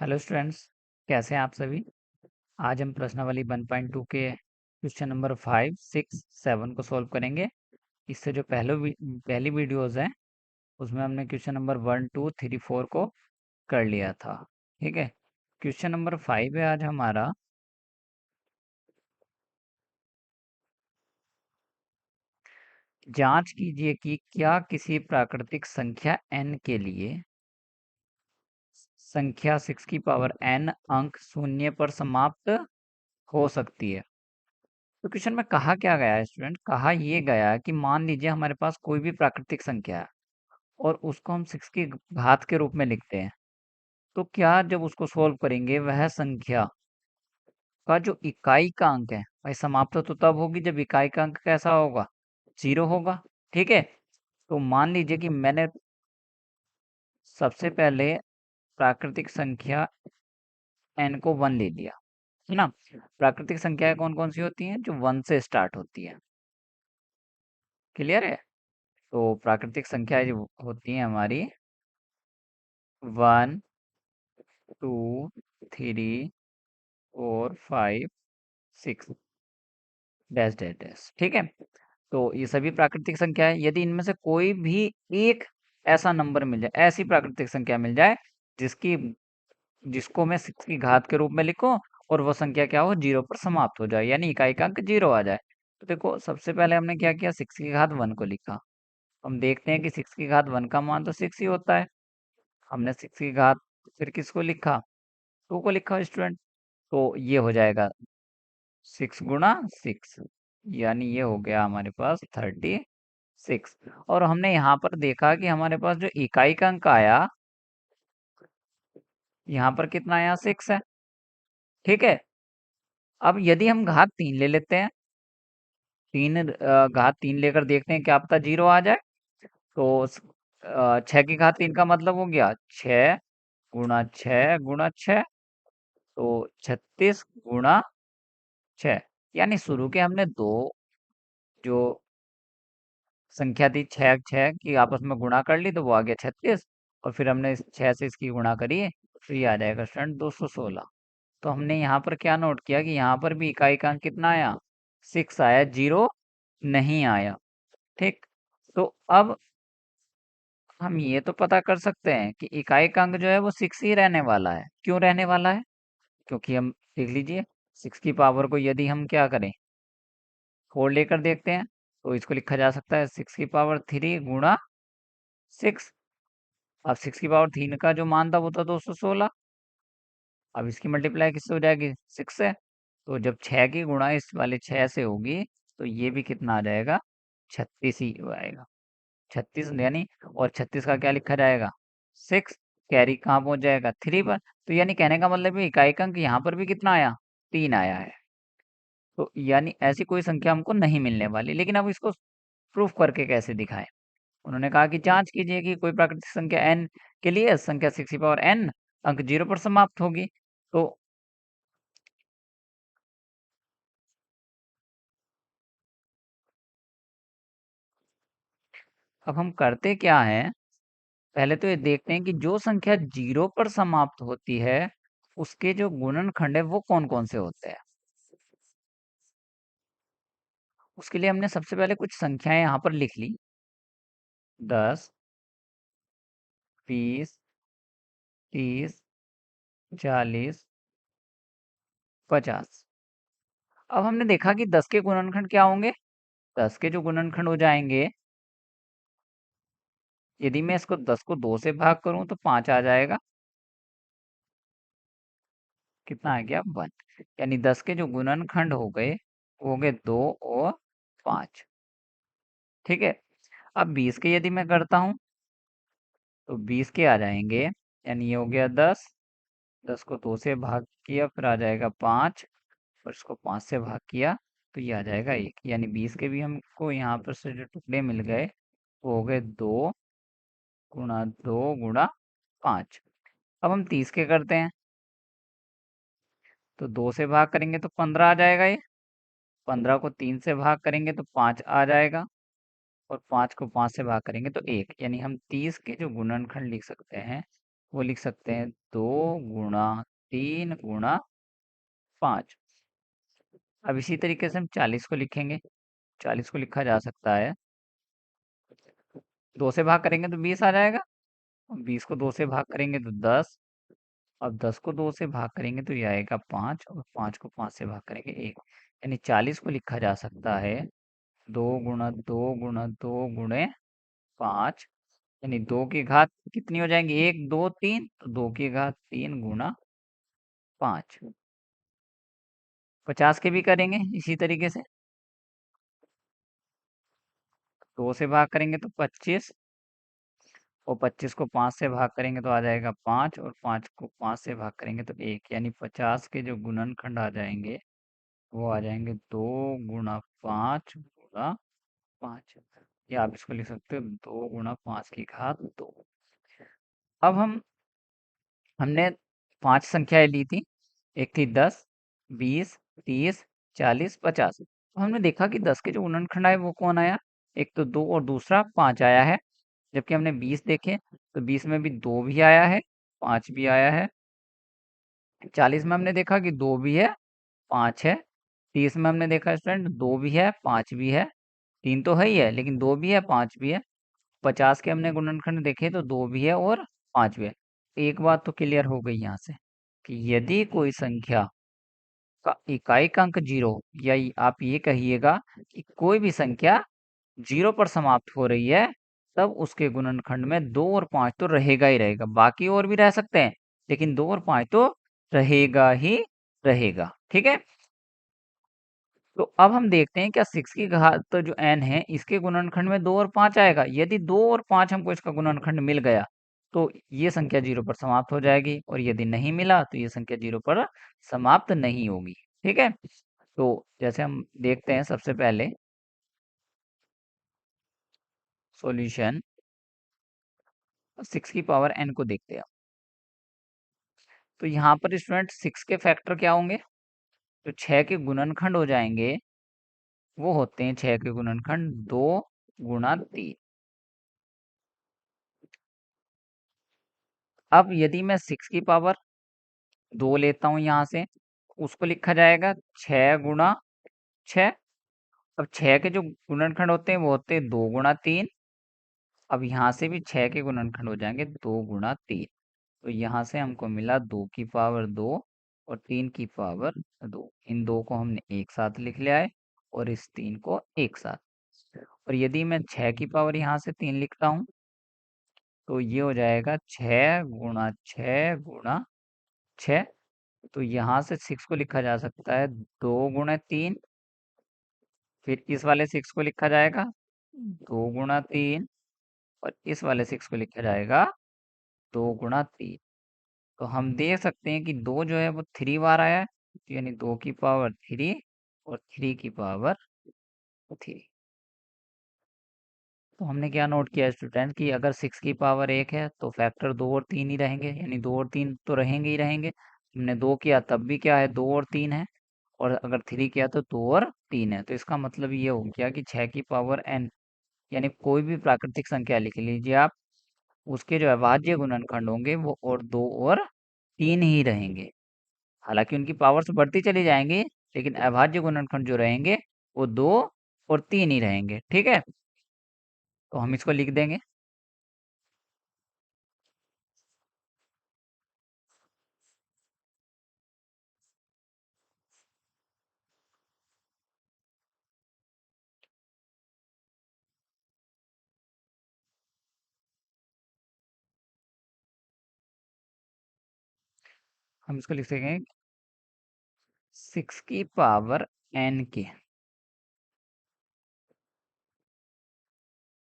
Hello students, कैसे हैं आप सभी। आज हम प्रश्नावली 1.2 के क्वेश्चन नंबर 5, 6, 7 को सॉल्व करेंगे। इससे जो पहली वीडियोस हैं उसमें हमने क्वेश्चन नंबर 1, 2, 3, 4 को कर लिया था। ठीक है, क्वेश्चन नंबर 5 है आज हमारा। जांच कीजिए कि क्या किसी प्राकृतिक संख्या n के लिए संख्या 6 की पावर n अंक शून्य पर समाप्त हो सकती है। तो क्वेश्चन में कहा क्या गया है स्टूडेंट, कहा ये गया है कि मान लीजिए हमारे पास कोई भी प्राकृतिक संख्या है और उसको हम 6 की घात के रूप में लिखते हैं। तो क्या जब उसको सोल्व करेंगे वह संख्या का जो इकाई का अंक है भाई समाप्त तो तब होगी जब इकाई का अंक कैसा होगा, 0 होगा। ठीक है, तो मान लीजिए कि मैंने सबसे पहले प्राकृतिक संख्या n को 1 ले लिया, है ना। प्राकृतिक संख्याएं कौन कौन सी होती हैं, जो 1 से स्टार्ट होती है। क्लियर है। तो प्राकृतिक संख्या जो होती है हमारी 1, 2, 3, 4, 5, 6 डैश डैश डैश। ठीक है, तो ये सभी प्राकृतिक संख्या है। यदि इनमें से कोई भी एक ऐसा नंबर मिल जाए, ऐसी प्राकृतिक संख्या मिल जाए जिसकी जिसको मैं 6 की घात के रूप में लिखूं और वो संख्या क्या हो, 0 पर समाप्त हो जाए, यानी इकाई का अंक 0 आ जाए। तो देखो सबसे पहले हमने क्या किया, 6 की घात 1 को लिखा। हम देखते हैं कि 6 की घात 1 का मान तो 6 ही होता है। हमने 6 की घात फिर किसको लिखा, 2 को लिखा स्टूडेंट। तो ये हो जाएगा 6 गुणा 6, यानी ये हो गया हमारे पास 36। और हमने यहाँ पर देखा कि हमारे पास जो इकाई का अंक आया, यहाँ पर कितना आया, 6 है। ठीक है, अब यदि हम घात 3 ले लेते हैं, घात 3 लेकर देखते हैं क्या पता 0 आ जाए। तो 6 की घात 3 का मतलब हो गया 6 गुणा 6 गुणा 6, तो 36 गुणा 6। यानी शुरू के हमने दो जो संख्या थी 6 6 की आपस में गुणा कर ली, तो वो आ गया 36। और फिर हमने इस 6 से इसकी गुणा करी, तो ये आ जाएगा स्टूडेंट 216। तो हमने यहाँ पर क्या नोट किया कि यहाँ पर भी इकाई का अंक कितना आया, 6 आया, 0 नहीं आया। ठीक, तो अब हम ये तो पता कर सकते हैं कि इकाई का अंक जो है वो 6 ही रहने वाला है। क्यों रहने वाला है, क्योंकि हम देख लीजिए 6 की पावर को यदि हम क्या करें, 4 लेकर देखते हैं, तो इसको लिखा जा सकता है 6 की पावर 3 गुणा 6। अब 6 की पावर 3 का जो मान था वो था 216। अब इसकी मल्टीप्लाई किससे हो जाएगी, 6 से। तो जब 6 की गुणा इस वाले 6 से होगी, तो ये भी कितना आ जाएगा, 36 ही आएगा। 36 यानी, और 36 का क्या लिखा जाएगा, 6। कैरी कहाँ पहुंच जाएगा, 3 पर। तो यानी कहने का मतलब है इकाई का अंक यहाँ पर भी कितना आया, 3 आया है। तो यानी ऐसी कोई संख्या हमको नहीं मिलने वाली। लेकिन अब इसको प्रूफ करके कैसे दिखाएं। उन्होंने कहा कि जांच कीजिए कि कोई प्राकृतिक संख्या n के लिए संख्या 6 की पावर n अंक 0 पर समाप्त होगी। तो अब हम करते क्या है, पहले तो ये देखते हैं कि जो संख्या 0 पर समाप्त होती है उसके जो गुणनखंड है वो कौन कौन से होते हैं। उसके लिए हमने सबसे पहले कुछ संख्याएं यहाँ पर लिख ली, 10, 20, 30, 40, 50। अब हमने देखा कि 10 के गुणनखंड क्या होंगे, 10 के जो गुणनखंड हो जाएंगे, यदि मैं इसको 10 को 2 से भाग करूं तो 5 आ जाएगा। कितना आ गया, 1। यानी 10 के जो गुणनखंड हो गए वो हो गए 2 और 5। ठीक है, अब 20 के यदि मैं करता हूं तो 20 के आ जाएंगे, यानी ये हो गया 10। 10 को 2 से भाग किया, फिर आ जाएगा 5, और इसको 5 से भाग किया तो ये आ जाएगा 1। यानी 20 के भी हमको यहाँ पर से जो टुकड़े मिल गए वो हो गए 2 गुणा 5। अब हम 30 के करते हैं, तो 2 से भाग करेंगे तो 15 आ जाएगा ये। 15 को 3 से भाग करेंगे तो 5 आ जाएगा, और 5 को 5 से भाग करेंगे तो 1। यानी हम 30 के जो गुणनखंड लिख सकते हैं वो लिख सकते हैं 2 गुणा 3 गुणा 5। अब इसी तरीके से हम 40 को लिखेंगे। 40 को लिखा जा सकता है, 2 से भाग करेंगे तो 20 आ जाएगा, और 20 को 2 से भाग करेंगे तो 10। अब 10 को 2 से भाग करेंगे तो ये आएगा 5, और 5 को 5 से भाग करेंगे 1। यानी 40 को लिखा जा सकता है 2 गुणा 2 गुणा 2 गुणे 5। यानी 2 की घात कितनी हो जाएंगी, 1 2 3, तो 2 की घात 3 गुणा 5। 50 के भी करेंगे इसी तरीके से, 2 से भाग करेंगे तो 25, और 25 को 5 से भाग करेंगे तो आ जाएगा 5, और 5 को 5 से भाग करेंगे तो 1। यानी 50 के जो गुणनखंड आ जाएंगे वो आ जाएंगे 2 गुणा 5 गुणा 5। या आप इसको लिख सकते हो 2 गुणा 5 की घात 2। अब हमने 5 संख्याएं ली थी, एक थी 10, 20, 30, 40, 50। हमने देखा कि 10 के जो गुणनखंड आए वो कौन आया, एक तो 2 और दूसरा 5 आया है। जबकि हमने 20 देखे तो 20 में भी 2 भी आया है, 5 भी आया है। 40 में हमने देखा कि 2 भी है, 5 है। 30 में हमने देखा स्टूडेंट 2 भी है, 5 भी है। 3 तो है ही है, लेकिन 2 भी है, 5 भी है। 50 के हमने गुणनखंड देखे तो 2 भी है और 5 भी है। तो एक बात तो क्लियर हो गई यहाँ से कि यदि कोई संख्या का इकाई अंक 0, या आप ये कहिएगा कि कोई भी संख्या 0 पर समाप्त हो रही है, तब उसके गुणनखंड में 2 और 5 तो रहेगा ही रहेगा। बाकी और भी रह सकते हैं, लेकिन 2 और 5 तो रहेगा ही रहेगा। ठीक है, तो अब हम देखते हैं क्या 6 की घात तो जो n है इसके गुणनखंड में 2 और 5 आएगा। यदि 2 और 5 हमको इसका गुणनखंड मिल गया तो ये संख्या 0 पर समाप्त हो जाएगी, और यदि नहीं मिला तो ये संख्या 0 पर समाप्त नहीं होगी। ठीक है, तो जैसे हम देखते हैं सबसे पहले सॉल्यूशन 6 की पावर n को देखते हैं। तो यहाँ पर स्टूडेंट 6 के फैक्टर क्या होंगे, जो 6 के गुणनखंड हो जाएंगे वो होते हैं 6 के गुणनखंड 2 गुणा 3। अब यदि मैं 6 की पावर 2 लेता हूं यहाँ से, उसको लिखा जाएगा 6 गुणा 6। अब 6 के जो गुणनखंड होते हैं वो होते हैं 2 गुणा 3। अब यहाँ से भी 6 के गुणनखंड हो जाएंगे 2 गुणा 3। तो यहाँ से हमको मिला 2 की पावर 2 और 3 की पावर 2। इन दो को हमने एक साथ लिख लिया है, और इस 3 को एक साथ। और यदि मैं 6 की पावर यहाँ से 3 लिखता हूँ तो ये हो जाएगा 6 गुणा 6 गुणा 6। तो यहाँ से 6 को लिखा जा सकता है 2 गुणा 3। फिर इस वाले 6 को लिखा जाएगा 2 गुणा 3, और इस वाले 6 को लिखा जाएगा 2 गुणा 3। तो हम देख सकते हैं कि 2 जो है वो 3 बार आया है, यानी 2 की पावर 3 और 3 की पावर 3। तो हमने क्या नोट किया स्टूडेंट कि अगर 6 की पावर 1 है तो फैक्टर 2 और 3 ही रहेंगे, यानी 2 और 3 तो रहेंगे ही रहेंगे। हमने 2 किया तब भी क्या है, 2 और 3 है, और अगर 3 किया तो 2 और 3 है। तो इसका मतलब ये हो गया कि 6 की पावर n, यानी कोई भी प्राकृतिक संख्या लिख लीजिए आप, उसके जो अभाज्य गुणनखंड होंगे वो और 2 और 3 ही रहेंगे। हालांकि उनकी पावर्स बढ़ती चली जाएंगी, लेकिन अभाज्य गुणनखंड जो रहेंगे वो 2 और 3 ही रहेंगे। ठीक है, तो हम इसको लिख देंगे। हम इसको लिख सकेंगे 6 की पावर n के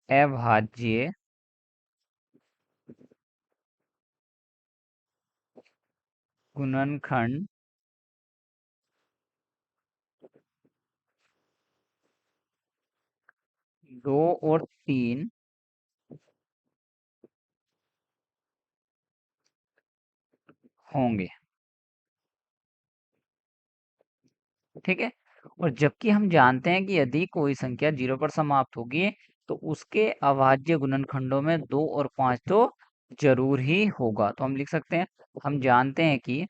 अभाज्य गुणनखंड 2 और 3 होंगे। ठीक है, और जबकि हम जानते हैं कि यदि कोई संख्या 0 पर समाप्त होगी तो उसके अभाज्य गुणनखंडों में 2 और 5 तो जरूर ही होगा। तो हम लिख सकते हैं, हम जानते हैं कि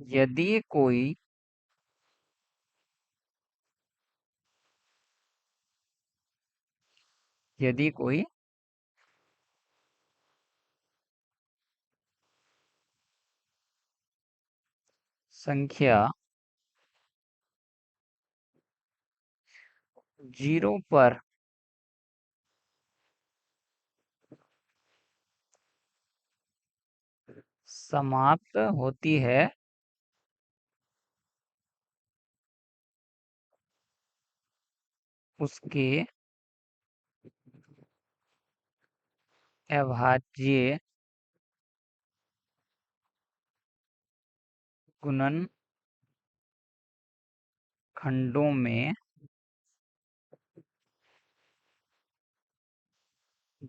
यदि कोई संख्या 0 पर समाप्त होती है, उसके अभाज्य गुणनखंडों में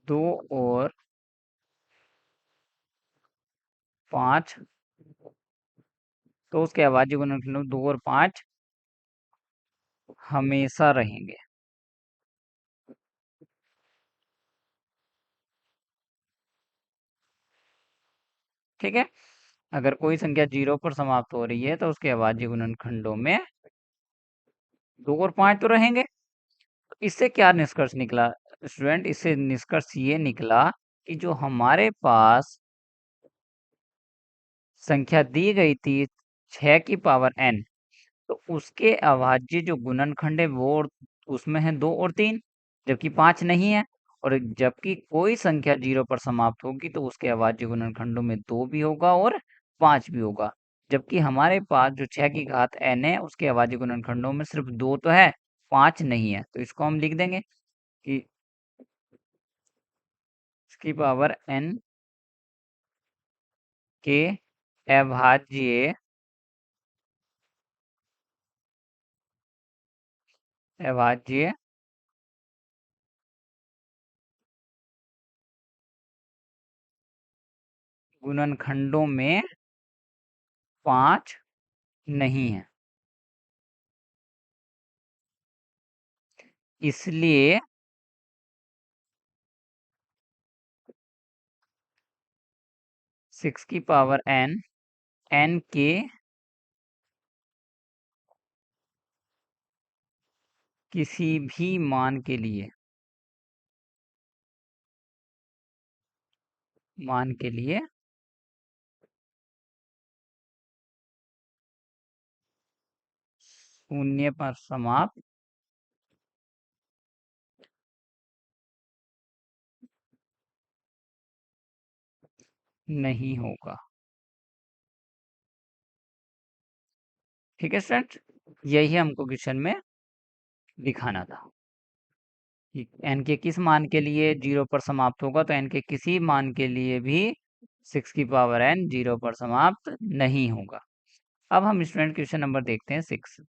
2 और 5, तो उसके अभाज्य गुणनखंडों 2 और 5 हमेशा रहेंगे। ठीक है, अगर कोई संख्या 0 पर समाप्त हो रही है तो उसके अभाज्य गुणनखंडों में 2 और 5 तो रहेंगे। तो इससे क्या निष्कर्ष निकला स्टूडेंट? इससे निष्कर्ष ये निकला कि जो हमारे पास संख्या दी गई थी 6 की पावर n, तो उसके अभाज्य जो गुणनखंड है वो उसमें है 2 और 3, जबकि 5 नहीं है। और जबकि कोई संख्या 0 पर समाप्त होगी तो उसके अभाज्य गुणनखंडों में 2 भी होगा और 5 भी होगा। जबकि हमारे पास जो 6 की घात n है उसके अभाज्य गुणनखंडों में सिर्फ 2 तो है, 5 नहीं है। तो इसको हम लिख देंगे कि इसकी पावर n के अभाज्य अभाज्य गुणनखंडों में 5 नहीं है। इसलिए 6 की पावर n, n के किसी भी मान के लिए 0 पर समाप्त नहीं होगा। ठीक है स्टूडेंट, यही हमको क्वेश्चन में दिखाना था कि n के किस मान के लिए 0 पर समाप्त होगा। तो n के किसी मान के लिए भी 6 की पावर n 0 पर समाप्त नहीं होगा। अब हम स्टूडेंट क्वेश्चन नंबर देखते हैं 6।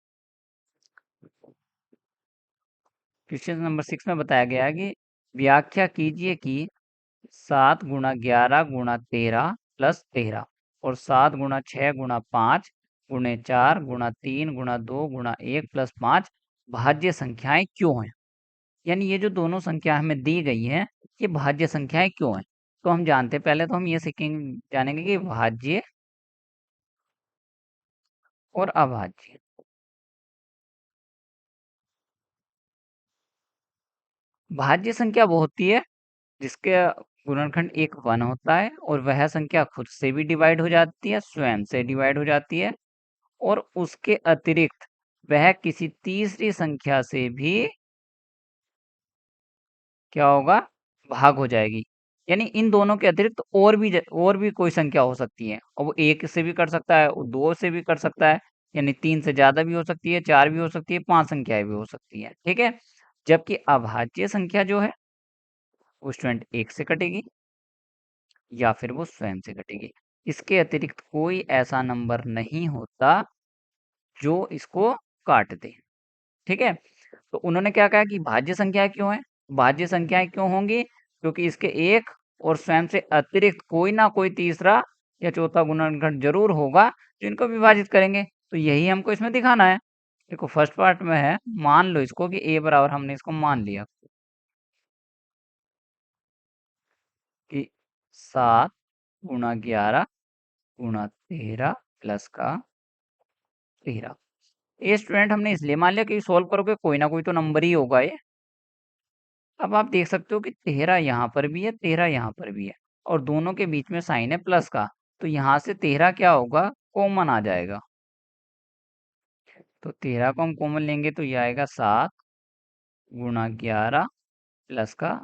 क्वेश्चन नंबर 6 में बताया गया है कि व्याख्या कीजिए कि 7 × 11 × 13 प्लस 13 और 7 × 6 × 5 × 4 × 3 × 2 × 1 प्लस 5 भाज्य संख्याएं क्यों हैं? यानी ये जो दोनों संख्या हमें दी गई हैं ये भाज्य संख्याएं क्यों हैं? तो हम जानते हैं, पहले तो हम ये सीखेंगे जानेंगे कि भाज्य और अभाज्य। भाज्य संख्या वो होती है जिसके गुणनखंड एक 1 होता है और वह संख्या खुद से भी डिवाइड हो जाती है, स्वयं से डिवाइड हो जाती है, और उसके अतिरिक्त वह किसी तीसरी संख्या से भी क्या होगा, भाग हो जाएगी। यानी इन दोनों के अतिरिक्त और भी कोई संख्या हो सकती है, और वो एक से भी कर सकता है, वो दो से भी कर सकता है, यानी 3 से ज्यादा भी हो सकती है, 4 भी हो सकती है, 5 संख्याएं भी हो सकती है। ठीक है, जबकि अभाज्य संख्या जो है वो स्टूडेंट एक से कटेगी या फिर वो स्वयं से कटेगी। इसके अतिरिक्त कोई ऐसा नंबर नहीं होता जो इसको काट दे। ठीक है, तो उन्होंने क्या कहा कि भाज्य संख्या क्यों है? भाज्य संख्याएं क्यों होंगी? क्योंकि इसके एक और स्वयं से अतिरिक्त कोई ना कोई तीसरा या चौथा गुणनखंड जरूर होगा जो इनको विभाजित करेंगे। तो यही हमको इसमें दिखाना है। देखो फर्स्ट पार्ट में है, मान लो इसको कि a बराबर, हमने इसको मान लिया कि 7 × 11 × 13 प्लस का 13। ये स्टूडेंट हमने इसलिए मान लिया कि सॉल्व करोगे कोई ना कोई तो नंबर ही होगा ये। अब आप देख सकते हो कि 13 यहाँ पर भी है, 13 यहाँ पर भी है, और दोनों के बीच में साइन है प्लस का, तो यहाँ से 13 क्या होगा, कॉमन आ जाएगा। तो 13 को हम कॉमन लेंगे तो ये आएगा 7 × 11 प्लस का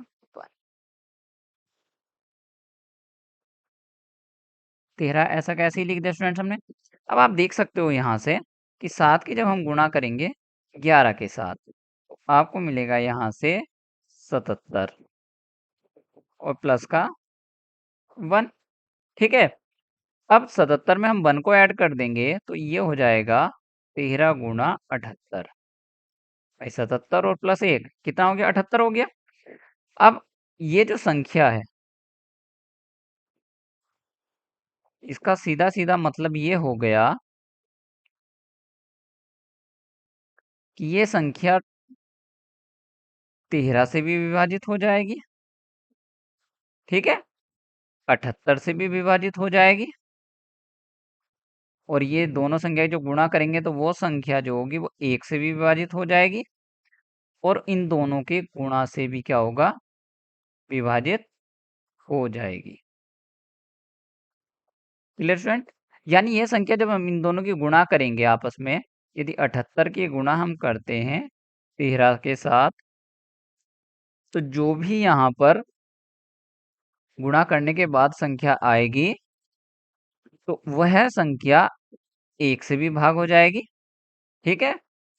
13। ऐसा कैसे ही लिख दिया स्टूडेंट्स हमने। अब आप देख सकते हो यहाँ से कि 7 की जब हम गुणा करेंगे 11 के साथ, तो आपको मिलेगा यहाँ से 77 और प्लस का 1। ठीक है। अब 77 में हम 1 को ऐड कर देंगे तो ये हो जाएगा 13 × 78। भाई 77 और प्लस 1 कितना हो गया, 78 हो गया। अब ये जो संख्या है, इसका सीधा सीधा मतलब ये हो गया कि ये संख्या 13 से भी विभाजित हो जाएगी, ठीक है, 78 से भी विभाजित हो जाएगी, और ये दोनों संख्या जो गुणा करेंगे तो वो संख्या जो होगी वो 1 से भी विभाजित हो जाएगी, और इन दोनों के गुणा से भी क्या होगा, विभाजित हो जाएगी। Clear student. यानी ये संख्या जब हम इन दोनों की गुणा करेंगे आपस में, यदि 78 की गुणा हम करते हैं 13 के साथ, तो जो भी यहाँ पर गुणा करने के बाद संख्या आएगी तो वह संख्या 1 से भी भाग हो जाएगी, ठीक है,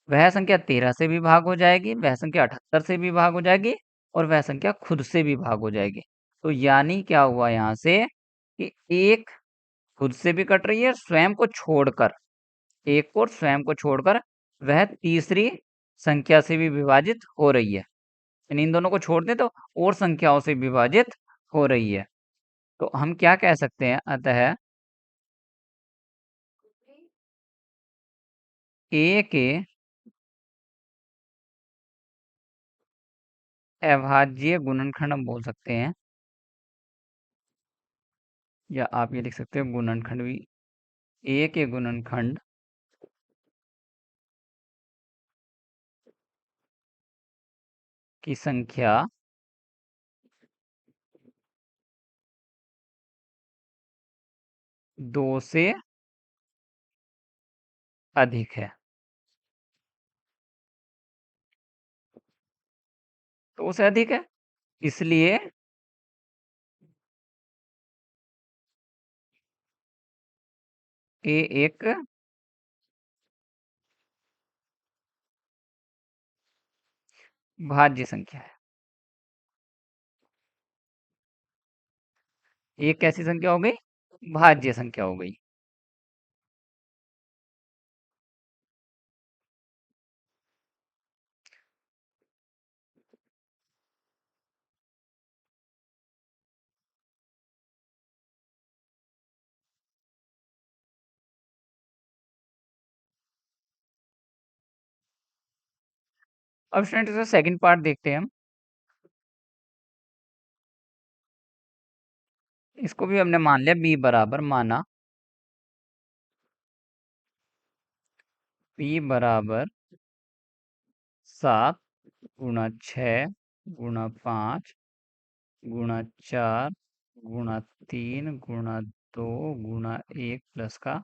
वह संख्या 13 से भी भाग हो जाएगी, वह संख्या 78 से भी भाग हो जाएगी, और वह संख्या खुद से भी भाग हो जाएगी। तो यानी क्या हुआ यहाँ से कि एक खुद से भी कट रही है स्वयं को छोड़कर, एक और स्वयं को छोड़कर वह तीसरी संख्या से भी विभाजित हो रही है। यानी इन दोनों को छोड़ दें तो और संख्याओं से विभाजित हो रही है। तो हम क्या कह सकते हैं, अतः ए के अभाज्य गुणनखंड हम बोल सकते हैं, या आप ये लिख सकते हो गुणनखंड भी, ए के गुणनखंड की संख्या 2 से अधिक है। 2 से अधिक है, इसलिए ए एक भाज्य संख्या है। एक कैसी संख्या हो गई, भाज्य संख्या हो गई। अब स्टूडेंट इसका सेकंड पार्ट देखते हैं हम। इसको भी हमने मान लिया, बी बराबर माना, बी बराबर 7 × 6 × 5 × 4 × 3 × 2 × 1 प्लस का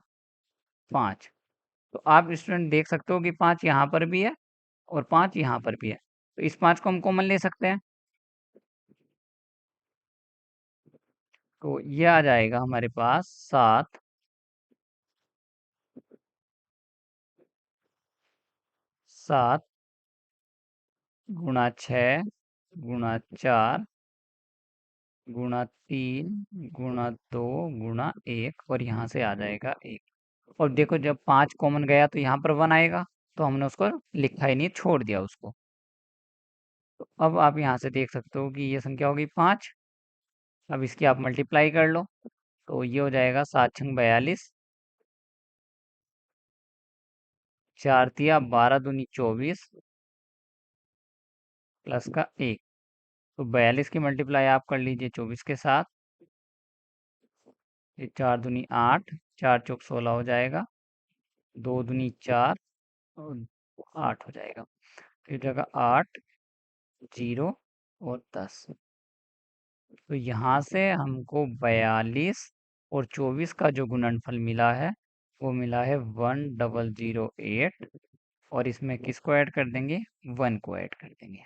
5। तो आप स्टूडेंट देख सकते हो कि 5 यहाँ पर भी है और 5 यहाँ पर भी है, तो इस 5 को हम कॉमन ले सकते हैं। तो ये आ जाएगा हमारे पास 7 × 6 × 4 × 3 × 2 × 1, और यहाँ से आ जाएगा 1। और देखो जब 5 कॉमन गया तो यहाँ पर 1 आएगा, तो हमने उसको लिखा ही नहीं, छोड़ दिया उसको। तो अब आप यहाँ से देख सकते हो कि ये संख्या होगी 5। अब इसकी आप मल्टीप्लाई कर लो, तो ये हो जाएगा 7×42, 4×12 = 24 प्लस का 1। तो 42 की मल्टीप्लाई आप कर लीजिए 24 के साथ। ये 4×2 = 8, 4×4 = 16 हो जाएगा, 2×2 = 4 और 8 हो जाएगा। तो ये जगह 8, 0 और 10। तो यहाँ से हमको 42 और 24 का जो गुणनफल मिला है वो मिला है 1008। और इसमें किसको ऐड कर देंगे, 1 को ऐड कर देंगे।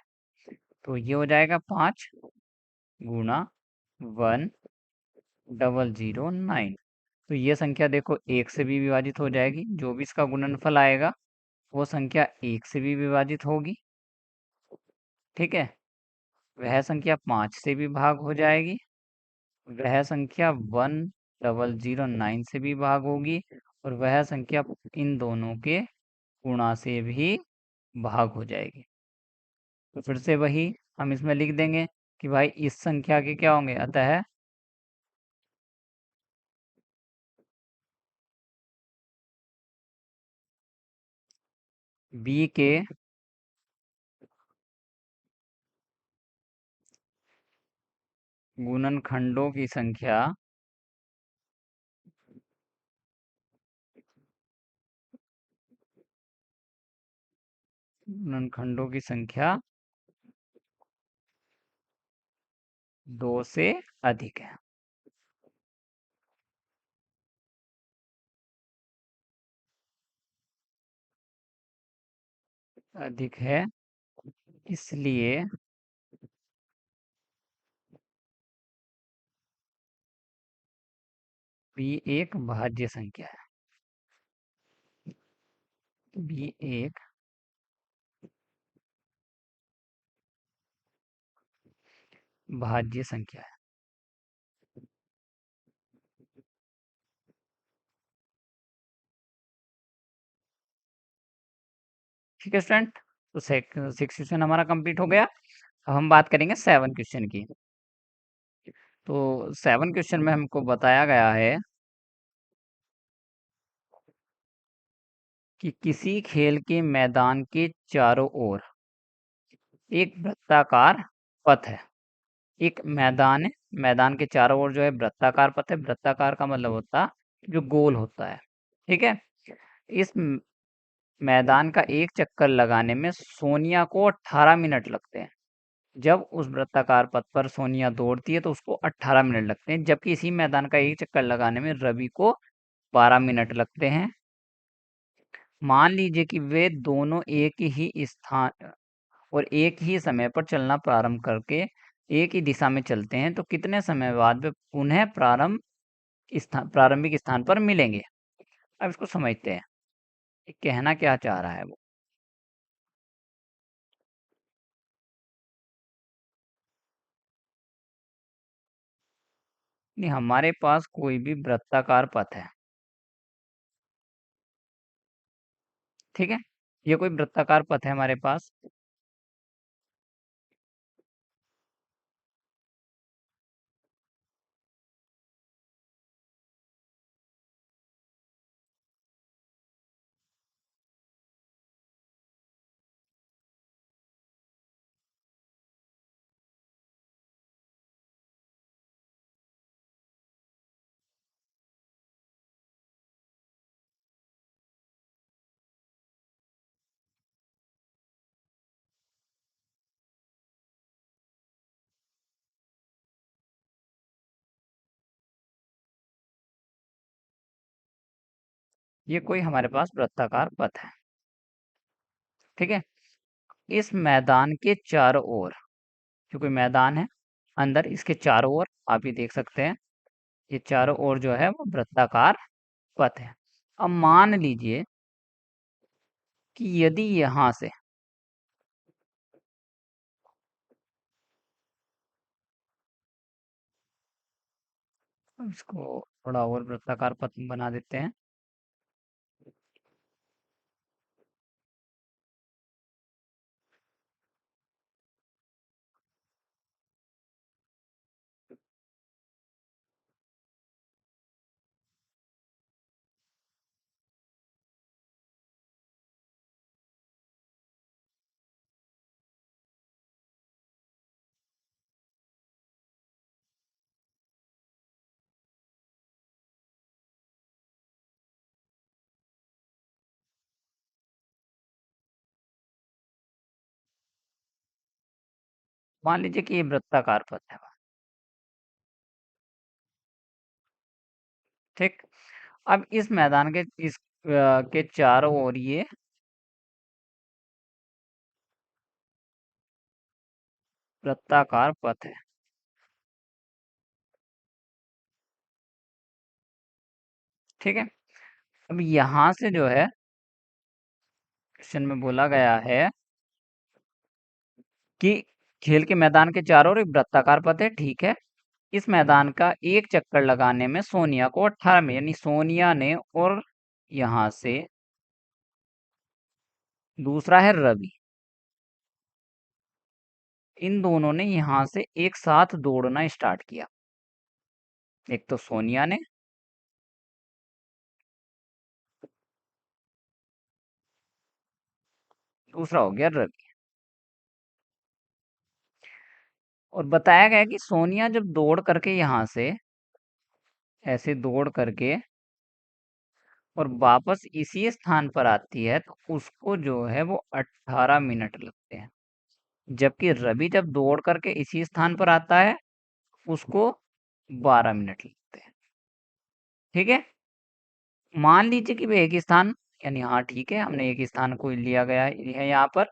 तो ये हो जाएगा 5 गुणा 1009। तो ये संख्या देखो 1 से भी विभाजित हो जाएगी, जो भी इसका गुणनफल आएगा वो संख्या 1 से भी विभाजित होगी। ठीक है, वह संख्या 5 से भी भाग हो जाएगी, वह संख्या 1009 से भी भाग होगी, और वह संख्या इन दोनों के गुणा से भी भाग हो जाएगी। तो फिर से वही हम इसमें लिख देंगे कि भाई इस संख्या के क्या होंगे, अतः b के गुणनखंडों की संख्या गुणनखंडों की संख्या 2 से अधिक है। अधिक है, इसलिए b एक भाज्य संख्या है। b एक भाज्य संख्या है। ठीक है स्टूडेंट, तो 6 क्वेश्चन हमारा कंप्लीट हो गया। अब हम बात करेंगे 7 क्वेश्चन की। तो 7 क्वेश्चन में हमको बताया गया है कि किसी खेल के मैदान के चारों ओर एक वृत्ताकार पथ है। एक मैदान है, मैदान के चारों ओर जो है वृत्ताकार पथ है। वृत्ताकार का मतलब होता है जो गोल होता है। ठीक है, इस मैदान का एक चक्कर लगाने में सोनिया को 18 मिनट लगते हैं। जब उस वृत्ताकार पथ पर सोनिया दौड़ती है तो उसको 18 मिनट लगते हैं, जबकि इसी मैदान का एक चक्कर लगाने में रवि को 12 मिनट लगते हैं। मान लीजिए कि वे दोनों एक ही स्थान और एक ही समय पर चलना प्रारंभ करके एक ही दिशा में चलते हैं, तो कितने समय बाद वे पुनः प्रारंभिक स्थान पर मिलेंगे। अब इसको समझते हैं, ये कहना क्या चाह रहा है वो। नहीं, हमारे पास कोई भी वृत्ताकार पथ है। ठीक है, ये कोई वृत्ताकार पथ है हमारे पास। ये कोई हमारे पास वृत्ताकार पथ है। ठीक है, इस मैदान के चारों ओर, जो कोई मैदान है, अंदर इसके चारों ओर आप ये देख सकते हैं, ये चारों ओर जो है वो वृत्ताकार पथ है। अब मान लीजिए कि यदि यहाँ से इसको थोड़ा और वृत्ताकार पथ बना देते हैं। मान लीजिए कि ये वृत्ताकार पथ है। ठीक। अब इस मैदान के के चारों ओर ये वृत्ताकार पथ है। ठीक है। अब यहाँ से जो है क्वेश्चन में बोला गया है कि खेल के मैदान के चारों ओर एक वृत्ताकार पथ है। ठीक है। इस मैदान का एक चक्कर लगाने में सोनिया को 18 में, यानी सोनिया ने और यहाँ से दूसरा है रवि, इन दोनों ने यहाँ से एक साथ दौड़ना स्टार्ट किया। एक तो सोनिया ने, दूसरा हो गया रवि। और बताया गया कि सोनिया जब दौड़ करके यहाँ से ऐसे दौड़ करके और वापस इसी स्थान पर आती है तो उसको जो है वो 18 मिनट लगते हैं। जबकि रवि जब दौड़ करके इसी स्थान पर आता है उसको 12 मिनट लगते हैं। ठीक है। मान लीजिए कि वे एक स्थान, यानी हाँ ठीक है, हमने एक स्थान को लिया गया है यहाँ पर,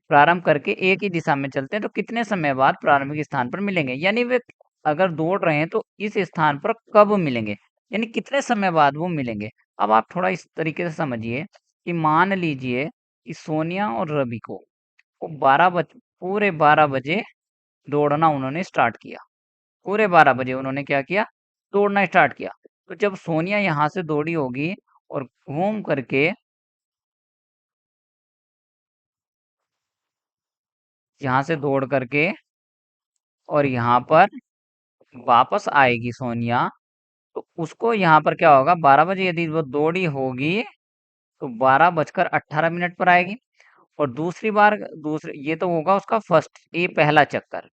प्रारंभ करके एक ही दिशा में चलते हैं तो कितने समय बाद प्रारंभिक स्थान पर मिलेंगे, यानी वे अगर दौड़ रहे हैं तो इस स्थान पर कब मिलेंगे, यानी कितने समय बाद वो मिलेंगे। अब आप थोड़ा इस तरीके से समझिए कि मान लीजिए कि सोनिया और रवि को 12 बजे दौड़ना उन्होंने स्टार्ट किया। पूरे 12 बजे उन्होंने क्या किया, दौड़ना स्टार्ट किया। तो जब सोनिया यहाँ से दौड़ी होगी और घूम करके यहाँ से दौड़ करके और यहाँ पर वापस आएगी सोनिया, तो उसको यहाँ पर क्या होगा, 12 बजे यदि वो दौड़ी होगी तो 12 बजकर 18 मिनट पर आएगी। और दूसरी बार, दूसरे ये तो होगा उसका फर्स्ट, ये पहला चक्कर।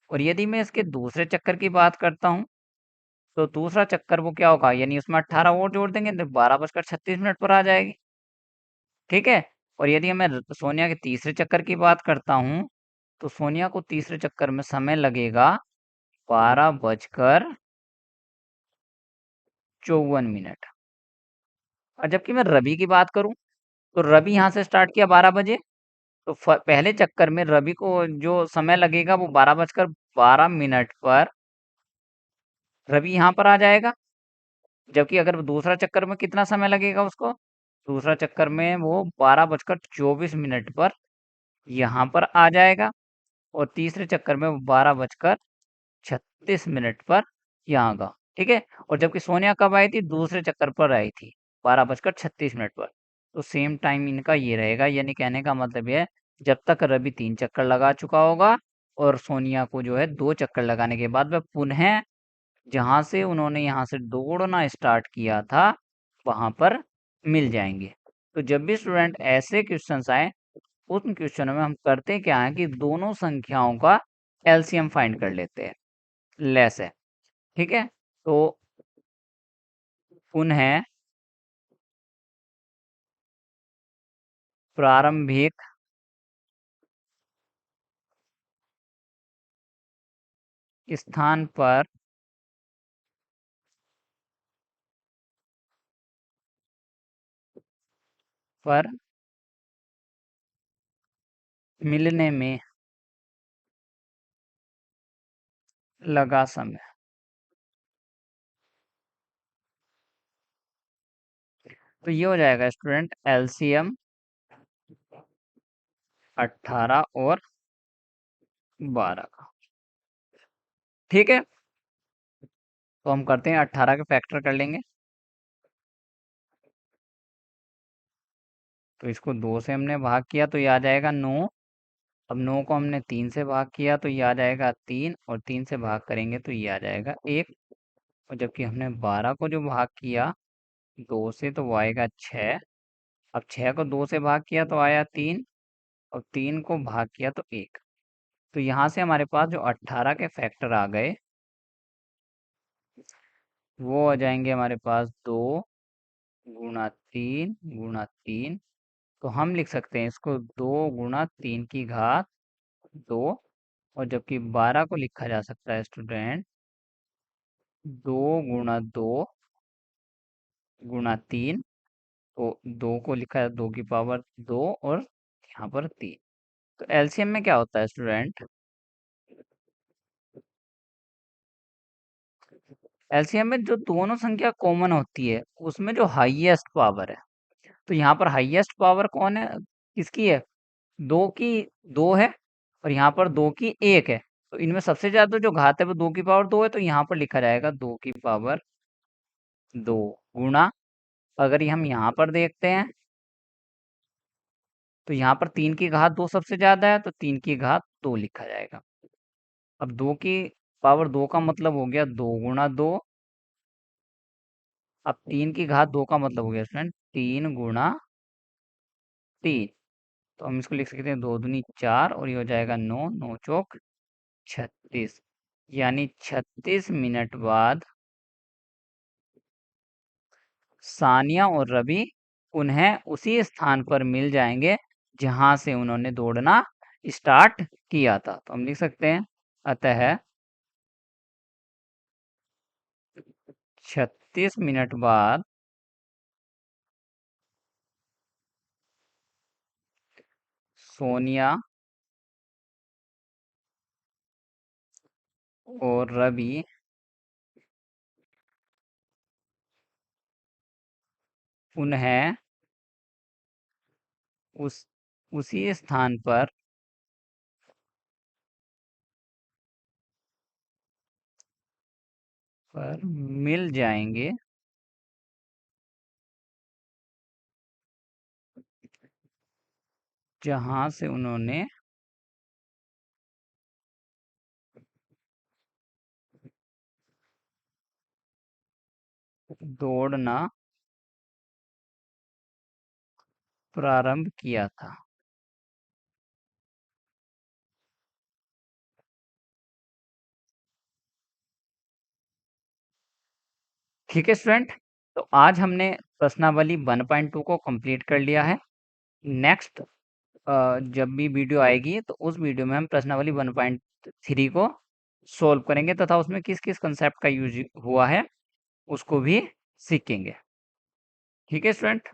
और यदि मैं इसके दूसरे चक्कर की बात करता हूँ तो दूसरा चक्कर वो क्या होगा, यानी उसमें 18 और जोड़ देंगे तो 12 बजकर 36 मिनट पर आ जाएगी। ठीक है। और यदि मैं सोनिया के तीसरे चक्कर की बात करता हूँ तो सोनिया को तीसरे चक्कर में समय लगेगा 12 बजकर 54 मिनट। और जबकि मैं रवि की बात करूं तो रवि यहाँ से स्टार्ट किया 12 बजे, तो पहले चक्कर में रवि को जो समय लगेगा वो 12 बजकर 12 मिनट पर रवि यहाँ पर आ जाएगा। जबकि अगर दूसरा चक्कर में कितना समय लगेगा उसको, दूसरा चक्कर में वो 12 बजकर 24 मिनट पर यहाँ पर आ जाएगा। और तीसरे चक्कर में वो 12 बजकर 36 मिनट पर यहाँ का। ठीक है। और जबकि सोनिया कब आई थी, दूसरे चक्कर पर आई थी 12 बजकर 36 मिनट पर। तो सेम टाइम इनका ये रहेगा, यानी कहने का मतलब ये है जब तक रवि 3 चक्कर लगा चुका होगा और सोनिया को जो है 2 चक्कर लगाने के बाद वह पुनः जहां से उन्होंने यहाँ से दौड़ना स्टार्ट किया था वहां पर मिल जाएंगे। तो जब भी स्टूडेंट ऐसे क्वेश्चंस आए उन क्वेश्चनों में हम करते क्या है कि दोनों संख्याओं का एलसीएम फाइंड कर लेते हैं, लेस है। ठीक है। तो पुनः प्रारंभिक स्थान पर मिलने में लगा समय। तो ये हो जाएगा स्टूडेंट एलसीएम 18 और 12 का। ठीक है। तो हम करते हैं 18 के फैक्टर कर लेंगे। तो इसको 2 से हमने भाग किया तो ये आ जाएगा 9। अब 9 को हमने 3 से भाग किया तो ये आ जाएगा 3, और 3 से भाग करेंगे तो ये आ जाएगा 1। और जबकि हमने 12 को जो भाग किया 2 से तो वो आएगा 6। अब 6 को 2 से भाग किया तो आया 3, और 3 को भाग किया तो 1। तो यहाँ से हमारे पास जो 18 के फैक्टर आ गए वो आ जाएंगे हमारे पास 2 गुणा 3 गुणा 3। तो हम लिख सकते हैं इसको 2 गुणा 3 की घात 2, और जबकि 12 को लिखा जा सकता है स्टूडेंट 2 गुणा 2 गुणा 3। तो 2 को लिखा है 2 की पावर 2 और यहाँ पर 3। तो एलसीएम में क्या होता है स्टूडेंट? एलसीएम में जो दोनों संख्या कॉमन होती है उसमें जो हाईएस्ट पावर है, तो यहाँ पर हाईएस्ट पावर कौन है, किसकी है? 2 की 2 है और यहाँ पर 2 की 1 है। तो इनमें सबसे ज्यादा जो घात है वो 2 की पावर 2 है, तो यहाँ पर लिखा जाएगा 2 की पावर 2 गुणा, अगर ये हम यहाँ पर देखते हैं तो यहाँ पर 3 की घात 2 सबसे ज्यादा है, तो 3 की घात 2 लिखा जाएगा। अब 2 की पावर 2 का मतलब हो गया 2 गुणा 2। अब 3 की घात 2 का मतलब हो गया स्टूडेंट 3 गुणा 3। तो हम इसको लिख सकते हैं 2 दूनी 4 और ये हो जाएगा 9, 9 चौक 36। यानी 36 मिनट बाद सानिया और रवि उन्हें उसी स्थान पर मिल जाएंगे जहां से उन्होंने दौड़ना स्टार्ट किया था। तो हम लिख सकते हैं अतः 36 मिनट बाद सोनिया और रवि उन्हें उस उसी स्थान पर मिल जाएंगे जहां से उन्होंने दौड़ना प्रारंभ किया था। ठीक है स्टूडेंट, तो आज हमने प्रश्नावली 1.2 को कंप्लीट कर लिया है। नेक्स्ट जब भी वीडियो आएगी तो उस वीडियो में हम प्रश्नावली 1.3 को सॉल्व करेंगे तथा उसमें किस किस कंसेप्ट का यूज हुआ है उसको भी सीखेंगे। ठीक है स्टूडेंट।